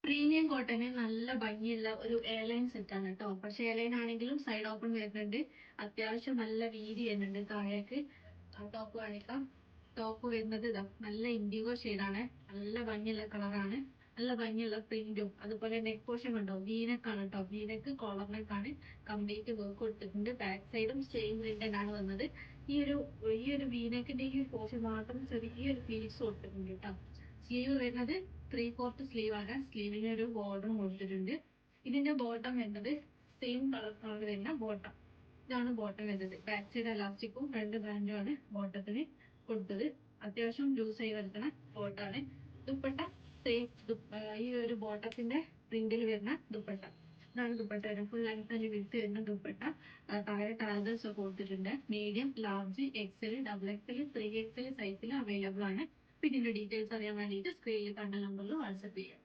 Premium കോട്ടന് നല്ല ഭംഗിയുള്ള ഒരു എയർലൈൻ സെറ്റ് ആണ് കേട്ടോ. പക്ഷെ എയർലൈൻ ആണെങ്കിലും സൈഡ് ഓപ്പൺ വരുന്നുണ്ട്. അത്യാവശ്യം നല്ല വീതി വരുന്നുണ്ട് താഴേക്ക്. ടോപ്പ് കാണിക്കാം. ടോപ്പ് വരുന്നത് ഇതാ നല്ല ഇൻഡിഗോ ഷെയ്ഡാണ്. നല്ല ഭംഗിയുള്ള കളറാണ്. നല്ല ഭംഗിയുള്ള പ്രിന്റും അതുപോലെ നെക്ക് പോർഷൻ കണ്ടോ, വീനക്കാണ് കേട്ടോ. വീനക്ക് കോളർ നെക്കാണ്. കംപ്ലീറ്റ് വർക്ക് കൊടുത്തിട്ടുണ്ട്. ബാക്ക് സൈഡും സെയിം പ്രിന്റ് ആണ് വന്നത്. ഈ ഒരു വീനക്കിന്റെ ഈ ഒരു പോർഷൻ മാത്രം ചെറിയൊരു പീസ് കൊടുത്തിട്ടുണ്ട് കേട്ടോ. സ്ലീവ് വരുന്നത് 3/4 സ്ലീവ് ആണ്. സ്ലീവിന് ഒരു ബോർഡറും കൊടുത്തിട്ടുണ്ട്. ഇതിന്റെ ബോട്ടം വരുന്നത് സെയിം കളർ വരുന്ന ബോട്ടം. ഇതാണ് ബോട്ടം വരുന്നത്. ബാക്ക് സൈഡ് എലാസ്റ്റിക്കും രണ്ട് ബ്രാൻഡും ആണ് ബോട്ടത്തിന് കൊടുത്തത്. അത്യാവശ്യം ലൂസ് ആയി കിടക്കുന്ന ബോട്ടാണ്. ദുപ്പട്ട സെയിം ഈ ഒരു ബോട്ടത്തിന്റെ പ്രിന്റിൽ വരുന്ന ദുപ്പട്ട. ഇതാണ് ദുപ്പട്ട വരുന്നത്. ഫുൾ ലെങ്ത് ആൻഡ് വിഡ്ത്ത് വരുന്ന ദുപ്പട്ട. താഴെ ട്രാവൽസ് ഒക്കെ കൊടുത്തിട്ടുണ്ട്. Medium, large, XL, double XL, 3XL സൈസിൽ അവൈലബിൾ ആണ്. അപ്പൊ ഇതിന്റെ ഡീറ്റെയിൽസ് അറിയാൻ വേണ്ടിയിട്ട് സ്ക്രീനിൽ കണ്ട നമ്പറിൽ വാട്സപ്പ് ചെയ്യാം.